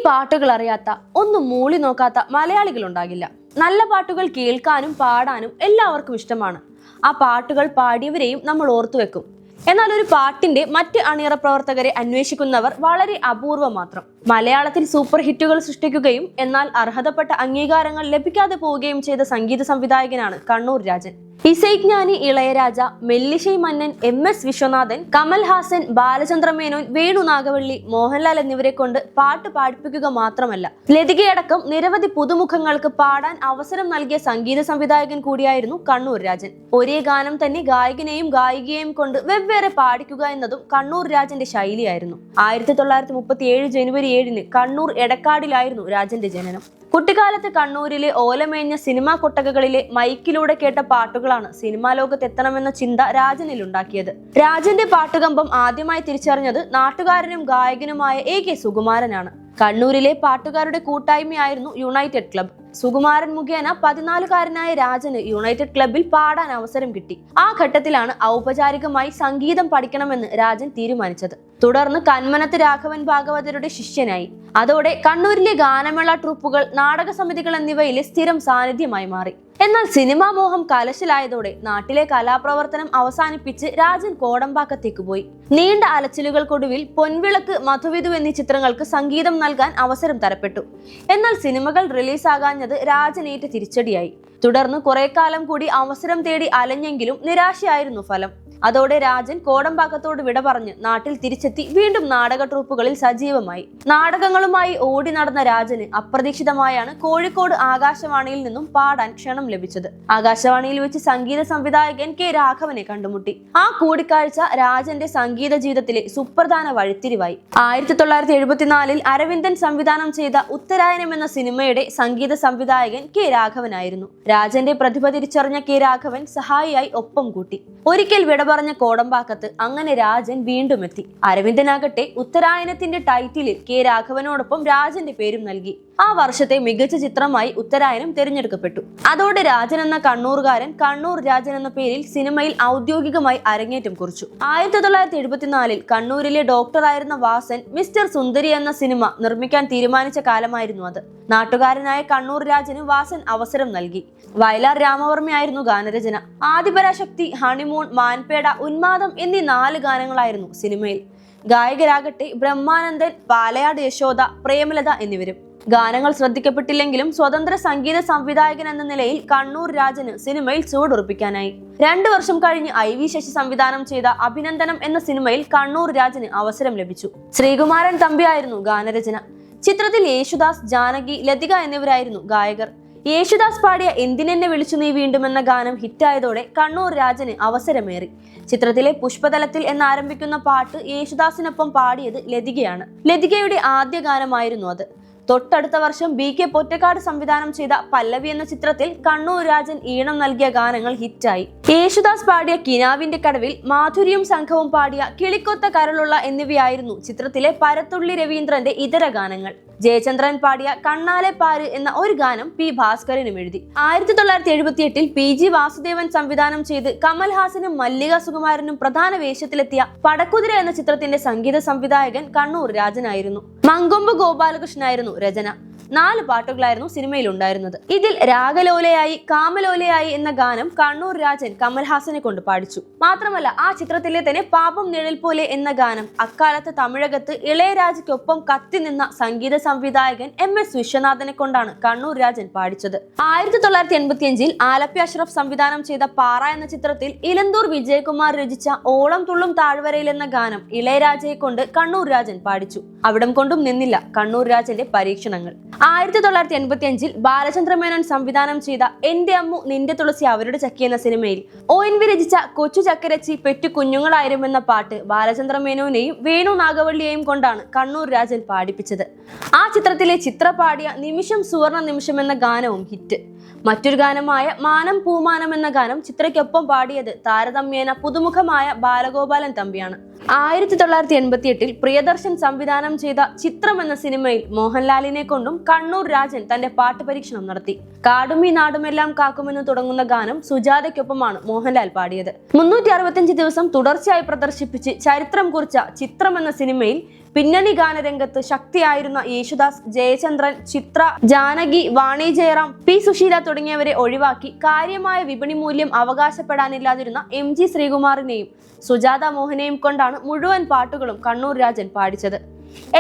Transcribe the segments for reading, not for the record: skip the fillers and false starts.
പാട്ടുകൾ അറിയാത്ത, ഒന്നും മൂളി നോക്കാത്ത മലയാളികൾ ഉണ്ടാകില്ല. നല്ല പാട്ടുകൾ കേൾക്കാനും പാടാനും എല്ലാവർക്കും ഇഷ്ടമാണ്. ആ പാട്ടുകൾ പാടിയവരെയും നമ്മൾ ഓർത്തുവെക്കും. എന്നാൽ ഒരു പാട്ടിന്റെ മറ്റ് അണിയറ പ്രവർത്തകരെ അന്വേഷിക്കുന്നവർ വളരെ അപൂർവം മാത്രം. മലയാളത്തിൽ സൂപ്പർ ഹിറ്റുകൾ സൃഷ്ടിക്കുകയും എന്നാൽ അർഹതപ്പെട്ട അംഗീകാരങ്ങൾ ലഭിക്കാതെ പോവുകയും ചെയ്ത സംഗീത സംവിധായകനാണ് കണ്ണൂർ രാജൻ. ഇസൈജ്ഞാനി ഇളയരാജ, മെല്ലിശൈ മന്നൻ, MS വിശ്വനാഥൻ, കമൽഹാസൻ, ബാലചന്ദ്രമേനോൻ, വേണു നാഗവള്ളി, മോഹൻലാൽ എന്നിവരെ കൊണ്ട് പാട്ട് പാടിപ്പിക്കുക മാത്രമല്ല, ലതികയടക്കം നിരവധി പുതുമുഖങ്ങൾക്ക് പാടാൻ അവസരം നൽകിയ സംഗീത സംവിധായകൻ കൂടിയായിരുന്നു കണ്ണൂർ രാജൻ. ഒരേ ഗാനം തന്നെ ഗായകനെയും ഗായികയെയും കൊണ്ട് വെവ്വേറെ പാടിക്കുക എന്നതും കണ്ണൂർ രാജന്റെ ശൈലിയായിരുന്നു. 1937 ജനുവരി 7 കണ്ണൂർ എടക്കാടിലായിരുന്നു രാജന്റെ ജനനം. കുട്ടിക്കാലത്ത് കണ്ണൂരിലെ ഓലമേഞ്ഞ സിനിമാ കൊട്ടകകളിലെ മൈക്കിലൂടെ കേട്ട പാട്ടുകളാണ് സിനിമാ ലോകത്ത് എത്തണമെന്ന ചിന്ത രാജനിൽ ഉണ്ടാക്കിയത്. രാജന്റെ പാട്ടുകമ്പം ആദ്യമായി തിരിച്ചറിഞ്ഞത് നാട്ടുകാരനും ഗായകനുമായ AK സുകുമാരനാണ്. കണ്ണൂരിലെ പാട്ടുകാരുടെ കൂട്ടായ്മയായിരുന്നു യുണൈറ്റഡ് ക്ലബ്. സുകുമാരൻ മുഖേന 14കാരനായ രാജന് യുണൈറ്റഡ് ക്ലബിൽ പാടാൻ അവസരം കിട്ടി. ആ ഘട്ടത്തിലാണ് ഔപചാരികമായി സംഗീതം പഠിക്കണമെന്ന് രാജൻ തീരുമാനിച്ചത്. തുടർന്ന് കന്മനത്ത് രാഘവൻ ഭാഗവതരുടെ ശിഷ്യനായി. അതോടെ കണ്ണൂരിലെ ഗാനമേള ട്രൂപ്പുകൾ, നാടക സമിതികൾ എന്നിവയിലെ സ്ഥിരം സാന്നിധ്യമായി മാറി. എന്നാൽ സിനിമാ മോഹം കലശലായതോടെ നാട്ടിലെ കലാപ്രവർത്തനം അവസാനിപ്പിച്ച് രാജൻ കോടമ്പാക്കത്തേക്ക് പോയി. നീണ്ട അലച്ചിലുകൾക്കൊടുവിൽ പൊൻവിളക്ക്, മധുവിധു എന്നീ ചിത്രങ്ങൾക്ക് സംഗീതം നൽകാൻ അവസരം തരപ്പെട്ടു. എന്നാൽ സിനിമകൾ റിലീസാകാഞ്ഞത് രാജനേറ്റ തിരിച്ചടിയായി. തുടർന്ന് കുറെ കാലം കൂടി അവസരം തേടി അലഞ്ഞെങ്കിലും നിരാശയായിരുന്നു ഫലം. അതോടെ രാജൻ കോടമ്പാക്കത്തോട് വിട പറഞ്ഞ് നാട്ടിൽ തിരിച്ചെത്തി വീണ്ടും നാടക ട്രൂപ്പുകളിൽ സജീവമായി. നാടകങ്ങളുമായി ഓടി നടന്ന രാജന് അപ്രതീക്ഷിതമായാണ് കോഴിക്കോട് ആകാശവാണിയിൽ നിന്നും പാടാൻ ക്ഷണം ലഭിച്ചത്. ആകാശവാണിയിൽ വെച്ച് സംഗീത സംവിധായകൻ K രാഘവനെ കണ്ടുമുട്ടി. ആ കൂടിക്കാഴ്ച രാജന്റെ സംഗീത ജീവിതത്തിലെ സുപ്രധാന വഴിത്തിരിവായി. 1974 അരവിന്ദൻ സംവിധാനം ചെയ്ത ഉത്തരായനം എന്ന സിനിമയുടെ സംഗീത സംവിധായകൻ K രാഘവനായിരുന്നു. രാജന്റെ പ്രതിഭ തിരിച്ചറിഞ്ഞ K രാഘവൻ സഹായിയായി ഒപ്പം കൂട്ടി. ഒരിക്കൽ വിട പറഞ്ഞ കോടമ്പാക്കത്ത് അങ്ങനെ രാജൻ വീണ്ടും എത്തി. അരവിന്ദനാകട്ടെ ഉത്തരായനത്തിന്റെ ടൈറ്റിലിൽ K രാഘവനോടൊപ്പം രാജന്റെ പേരും നൽകി. ആ വർഷത്തെ മികച്ച ചിത്രമായി ഉത്തരായനം തിരഞ്ഞെടുക്കപ്പെട്ടു. അതോടെ രാജൻ എന്ന കണ്ണൂർകാരൻ കണ്ണൂർ രാജൻ എന്ന പേരിൽ സിനിമയിൽ ഔദ്യോഗികമായി അരങ്ങേറ്റം കുറിച്ചു. 1974 കണ്ണൂരിലെ ഡോക്ടറായിരുന്ന വാസൻ മിസ്റ്റർ സുന്ദരി എന്ന സിനിമ നിർമ്മിക്കാൻ തീരുമാനിച്ച കാലമായിരുന്നു അത്. നാട്ടുകാരനായ കണ്ണൂർ രാജന് വാസൻ അവസരം നൽകി. വയലാർ രാമവർമ്മയായിരുന്നു ഗാനരചന. ആദിപരാശക്തി, ഹണിമൂൺ, മാൻപേട, ഉന്മാദം എന്നീ 4 ഗാനങ്ങളായിരുന്നു സിനിമയിൽ. ഗായകരാകട്ടെ ബ്രഹ്മാനന്ദൻ, പാലയാട് യശോദ, പ്രേമലത എന്നിവരും. ഗാനങ്ങൾ ശ്രദ്ധിക്കപ്പെട്ടില്ലെങ്കിലും സ്വതന്ത്ര സംഗീത സംവിധായകൻ എന്ന നിലയിൽ കണ്ണൂർ രാജന് സിനിമയിൽ ചുവടുറപ്പിക്കാനായി. 2 വർഷം കഴിഞ്ഞ് IV ശശി സംവിധാനം ചെയ്ത അഭിനന്ദനം എന്ന സിനിമയിൽ കണ്ണൂർ രാജന് അവസരം ലഭിച്ചു. ശ്രീകുമാരൻ തമ്പിയായിരുന്നു ഗാനരചന. ചിത്രത്തിൽ യേശുദാസ്, ജാനകി, ലതിക എന്നിവരായിരുന്നു ഗായകർ. യേശുദാസ് പാടിയ എന്തിനെന്നെ വിളിച്ചു നീ വീണ്ടും എന്ന ഗാനം ഹിറ്റായതോടെ കണ്ണൂർ രാജന് അവസരമേറി. ചിത്രത്തിലെ പുഷ്പതലത്തിൽ എന്നാരംഭിക്കുന്ന പാട്ട് യേശുദാസിനൊപ്പം പാടിയത് ലതികയാണ്. ലതികയുടെ ആദ്യ ഗാനമായിരുന്നു അത്. തൊട്ടടുത്ത വർഷം BK പൊറ്റക്കാട് സംവിധാനം ചെയ്ത പല്ലവി എന്ന ചിത്രത്തിൽ കണ്ണൂർ രാജൻ ഈണം നൽകിയ ഗാനങ്ങൾ ഹിറ്റായി. യേശുദാസ് പാടിയ കിനാവിന്റെ കടവിൽ, മാധുരിയും സംഘവും പാടിയ കിളിക്കൊത്ത കരളുള്ള എന്നിവയായിരുന്നു ചിത്രത്തിലെ പരത്തുള്ളി രവീന്ദ്രന്റെ ഇതര ഗാനങ്ങൾ. ജയചന്ദ്രൻ പാടിയ കണ്ണാലെ പാര് എന്ന ഒരു ഗാനം P ഭാസ്കരനും എഴുതി. 1978 PG വാസുദേവൻ സംവിധാനം ചെയ്ത് കമൽഹാസനും മല്ലിക സുകുമാരനും പ്രധാന വേഷത്തിലെത്തിയ പടക്കുതിര എന്ന ചിത്രത്തിന്റെ സംഗീത സംവിധായകൻ കണ്ണൂർ രാജനായിരുന്നു. മങ്കൊമ്പ് ഗോപാലകൃഷ്ണനായിരുന്നു രചന. 4 പാട്ടുകളായിരുന്നു സിനിമയിൽ ഉണ്ടായിരുന്നത്. ഇതിൽ രാഗലോലയായി, കാമലോലയായി എന്ന ഗാനം കണ്ണൂർ രാജൻ കമൽഹാസനെ കൊണ്ട് പാടിച്ചു. മാത്രമല്ല ആ ചിത്രത്തിലെ തന്നെ പാപം നിഴൽ പോലെ എന്ന ഗാനം അക്കാലത്ത് തമിഴകത്ത് ഇളയരാജയ്ക്കൊപ്പം കത്തി നിന്ന സംഗീത സംവിധായകൻ MS വിശ്വനാഥനെ കൊണ്ടാണ് കണ്ണൂർ രാജൻ പാടിച്ചത്. 1985 ആലപ്പി അഷ്റഫ് സംവിധാനം ചെയ്ത പാറ എന്ന ചിത്രത്തിൽ ഇലന്തൂർ വിജയകുമാർ രചിച്ച ഓളം തുള്ളും താഴ്വരയിൽ എന്ന ഗാനം ഇളയരാജയെ കൊണ്ട് കണ്ണൂർ രാജൻ പാടിച്ചു. അവിടം കൊണ്ടും നിന്നില്ല കണ്ണൂർ രാജന്റെ പരീക്ഷണങ്ങൾ. 1985 ബാലചന്ദ്രമേനോൻ സംവിധാനം ചെയ്ത എന്റെ അമ്മു നിന്റെ തുളസി അവരുടെ ചക്കി എന്ന സിനിമയിൽ ONV രചിച്ച കൊച്ചു ചക്കരച്ചി പെറ്റു കുഞ്ഞുങ്ങളായിരുമെന്ന പാട്ട് ബാലചന്ദ്രമേനോനെയും വേണു നാഗവള്ളിയെയും കൊണ്ടാണ് കണ്ണൂർ രാജൻ പാടിപ്പിച്ചത്. ആ ചിത്രത്തിലെ ചിത്ര പാടിയ നിമിഷം സുവർണ നിമിഷം എന്ന ഗാനവും ഹിറ്റ്. മറ്റൊരു ഗാനമായ മാനം പൂമാനം എന്ന ഗാനം ചിത്രയ്ക്കൊപ്പം പാടിയത് താരതമ്യേന പുതുമുഖമായ ബാലഗോപാലൻ തമ്പിയാണ്. 1988 പ്രിയദർശൻ സംവിധാനം ചെയ്ത ചിത്രം എന്ന സിനിമയിൽ മോഹൻലാലിനെ കൊണ്ടും കണ്ണൂർ രാജൻ തന്റെ പാട്ട് പരീക്ഷണം നടത്തി. കാടുമീ നാടുമെല്ലാം കാക്കുമെന്ന് തുടങ്ങുന്ന ഗാനം സുജാതയ്ക്കൊപ്പമാണ് മോഹൻലാൽ പാടിയത്. 365 ദിവസം തുടർച്ചയായി പ്രദർശിപ്പിച്ച് ചരിത്രം കുറിച്ച ചിത്രം എന്ന സിനിമയിൽ പിന്നണി ഗാനരംഗത്ത് ശക്തിയായിരുന്ന യേശുദാസ്, ജയചന്ദ്രൻ, ചിത്ര, ജാനകി, വാണി ജയറാം, പി സുശീല തുടങ്ങിയവരെ ഒഴിവാക്കി കാര്യമായ വിപണി മൂല്യം അവകാശപ്പെടാനില്ലാതിരുന്ന MG ശ്രീകുമാറിനെയും സുജാത മോഹനെയും കൊണ്ടാണ് മുഴുവൻ പാട്ടുകളും കണ്ണൂർ രാജൻ പാടിച്ചത്.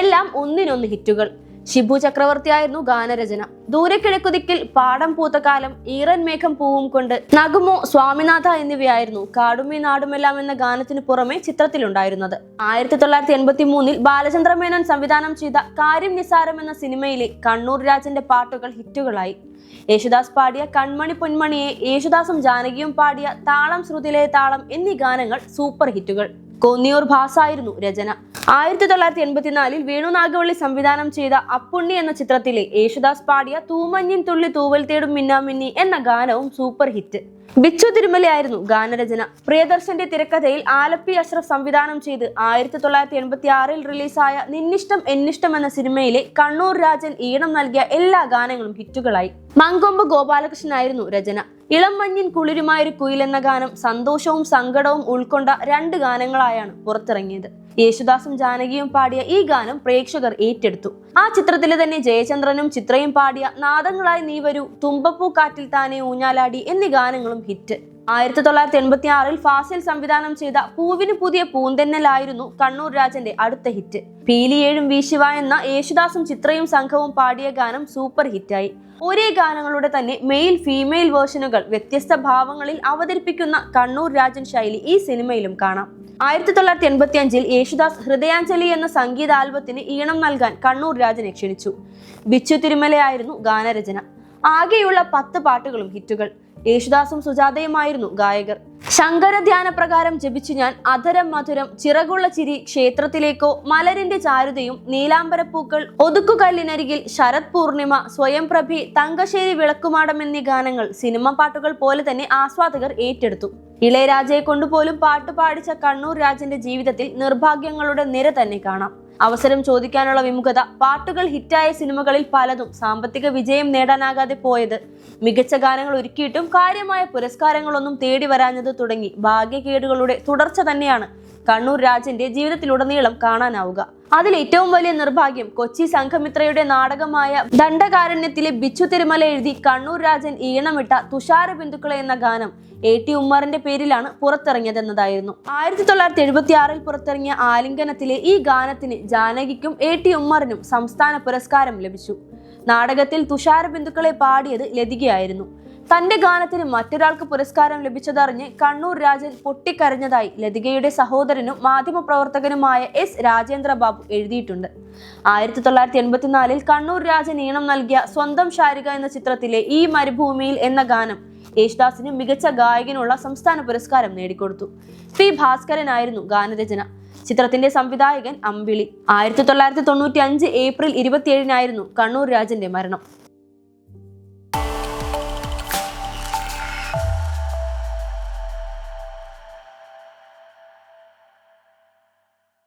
എല്ലാം ഒന്നിനൊന്ന് ഹിറ്റുകൾ. ഷിബു ചക്രവർത്തിയായിരുന്നു ഗാനരചന. ദൂരക്കിഴക്കുദിക്കിൽ, പാടം പൂത്ത കാലം, ഈറൻ മേഘം പൂവും കൊണ്ട്, നഗുമോ, സ്വാമിനാഥ എന്നിവയായിരുന്നു കാടുമേ നാടുമെല്ലാം എന്ന ഗാനത്തിന് പുറമെ ചിത്രത്തിലുണ്ടായിരുന്നത്. 1983 ബാലചന്ദ്രമേനോൻ സംവിധാനം ചെയ്ത കാര്യം നിസാരം എന്ന സിനിമയിലെ കണ്ണൂർ രാജന്റെ പാട്ടുകൾ ഹിറ്റുകളായി. യേശുദാസ് പാടിയ കൺമണി പൊന്മണിയെ, യേശുദാസും ജാനകിയും പാടിയ താളം ശ്രുതിയിലെ താളം എന്നീ ഗാനങ്ങൾ സൂപ്പർ ഹിറ്റുകൾ. കോന്നിയൂർ ഭാസായിരുന്നു രചന. 1984 വേണു നാഗവള്ളി സംവിധാനം ചെയ്ത അപ്പുണ്ണി എന്ന ചിത്രത്തിലെ യേശുദാസ് പാടിയ തൂമഞ്ഞിൻ തുള്ളി തൂവൽ തേടും മിന്നാമിന്നി എന്ന ഗാനവും സൂപ്പർ ഹിറ്റ്. ബിച്ചു തിരുമലയായിരുന്നു ഗാനരചന. പ്രിയദർശന്റെ തിരക്കഥയിൽ ആലപ്പി അഷ്റഫ് സംവിധാനം ചെയ്ത് 1986 റിലീസായ നിന്നിഷ്ടം എന്നിഷ്ടം എന്ന സിനിമയിലെ കണ്ണൂർ രാജൻ ഈണം നൽകിയ എല്ലാ ഗാനങ്ങളും ഹിറ്റുകളായി. മങ്കൊമ്പ് ഗോപാലകൃഷ്ണനായിരുന്നു രചന. ഇളം മഞ്ഞിൻ കുളിരുമായൊരു കുയിൽ എന്ന ഗാനം സന്തോഷവും സങ്കടവും ഉൾക്കൊണ്ട 2 ഗാനങ്ങളായാണ് പുറത്തിറങ്ങിയത്. യേശുദാസും ജാനകിയും പാടിയ ഈ ഗാനം പ്രേക്ഷകർ ഏറ്റെടുത്തു. ആ ചിത്രത്തിലെ തന്നെ ജയചന്ദ്രനും ചിത്രയും പാടിയ നാദങ്ങളായി നീ വരൂ, തുമ്പപ്പൂ കാറ്റിൽ താനെ ഊഞ്ഞാലാടി എന്നീ ഗാനങ്ങളും ഹിറ്റ്. 1986 ഫാസിൽ സംവിധാനം ചെയ്ത പൂവിന് പുതിയ പൂന്തെന്നലായിരുന്നു കണ്ണൂർ രാജന്റെ അടുത്ത ഹിറ്റ്. പീലിയേഴും വീശിവ എന്ന യേശുദാസും ചിത്രയും സംഘവും പാടിയ ഗാനം സൂപ്പർ ഹിറ്റായി. ഒരേ ഗാനങ്ങളുടെ തന്നെ മെയിൽ ഫീമെയിൽ വേർഷനുകൾ വ്യത്യസ്ത ഭാവങ്ങളിൽ അവതരിപ്പിക്കുന്ന കണ്ണൂർ രാജൻ ശൈലി ഈ സിനിമയിലും കാണാം. 1985 യേശുദാസ് ഹൃദയാഞ്ജലി എന്ന സംഗീത ആൽബത്തിന് ഈണം നൽകാൻ കണ്ണൂർ രാജനെ ക്ഷണിച്ചു. ബിച്ചു തിരുമലയായിരുന്നു ഗാനരചന. ആകെയുള്ള 10 പാട്ടുകളും ഹിറ്റുകൾ. യേശുദാസും സുജാതയുമായിരുന്നു ഗായകർ. ശങ്കര ധ്യാന പ്രകാരം ജപിച്ചു ഞാൻ, അധരം മധുരം, ചിറകുള്ള ചിരി, ക്ഷേത്രത്തിലേക്കോ, മലരിന്റെ ചാരുതയും, നീലാംബരപ്പൂക്കൾ, ഒതുക്കുകല്ലിനരികിൽ, ശരത് പൂർണിമ, സ്വയംപ്രഭി, തങ്കശ്ശേരി വിളക്കുമാടം എന്നീ ഗാനങ്ങൾ സിനിമ പാട്ടുകൾ പോലെ തന്നെ ആസ്വാദകർ ഏറ്റെടുത്തു. ഇളയരാജയെ കൊണ്ടുപോലും പാട്ട് പാടിച്ച കണ്ണൂർ രാജന്റെ ജീവിതത്തിൽ നിർഭാഗ്യങ്ങളുടെ നിര തന്നെ കാണാം. അവസരം ചോദിക്കാനുള്ള വിമുഖത, പാട്ടുകൾ ഹിറ്റായ സിനിമകളിൽ പലതും സാമ്പത്തിക വിജയം നേടാനാകാതെ പോയത്, മികച്ച ഗാനങ്ങൾ ഒരുക്കിയിട്ടും കാര്യമായ പുരസ്കാരങ്ങളൊന്നും തേടി വരാഞ്ഞത് തുടങ്ങി ഭാഗ്യകേടുകളുടെ തുടർച്ച തന്നെയാണ് കണ്ണൂർ രാജന്റെ ജീവിതത്തിലുടനീളം കാണാനാവുക. അതിൽ ഏറ്റവും വലിയ നിർഭാഗ്യം കൊച്ചി സംഘമിത്രയുടെ നാടകമായ ദണ്ഡകാരണ്യത്തിലെ ബിച്ചു തിരുമല എഴുതി കണ്ണൂർ രാജൻ ഈണമിട്ട തുഷാര ബിന്ദുക്കളെ എന്ന ഗാനം A.T. ഉമ്മറിന്റെ പേരിലാണ് പുറത്തിറങ്ങിയതെന്നതായിരുന്നു. 1976 പുറത്തിറങ്ങിയ ആലിംഗനത്തിലെ ഈ ഗാനത്തിന് ജാനകിക്കും A.T. ഉമ്മറിനും സംസ്ഥാന പുരസ്കാരം ലഭിച്ചു. നാടകത്തിൽ തുഷാര ബിന്ദുക്കളെ പാടിയത് ലതികയായിരുന്നു. തന്റെ ഗാനത്തിന് മറ്റൊരാൾക്ക് പുരസ്കാരം ലഭിച്ചതറിഞ്ഞ് കണ്ണൂർ രാജൻ പൊട്ടിക്കരഞ്ഞതായി ലതികയുടെ സഹോദരനും മാധ്യമപ്രവർത്തകനുമായ S. രാജേന്ദ്ര ബാബു എഴുതിയിട്ടുണ്ട്. 1984 കണ്ണൂർ രാജൻ ഈണം നൽകിയ സ്വന്തം ശാരിക എന്ന ചിത്രത്തിലെ ഈ മരുഭൂമിയിൽ എന്ന ഗാനം യേശുദാസിന് മികച്ച ഗായകനുള്ള സംസ്ഥാന പുരസ്കാരം നേടിക്കൊടുത്തു. P. ഭാസ്കരനായിരുന്നു ഗാനരചന. ചിത്രത്തിന്റെ സംവിധായകൻ അമ്പിളി. 1995 ഏപ്രിൽ 27 കണ്ണൂർ രാജന്റെ മരണം.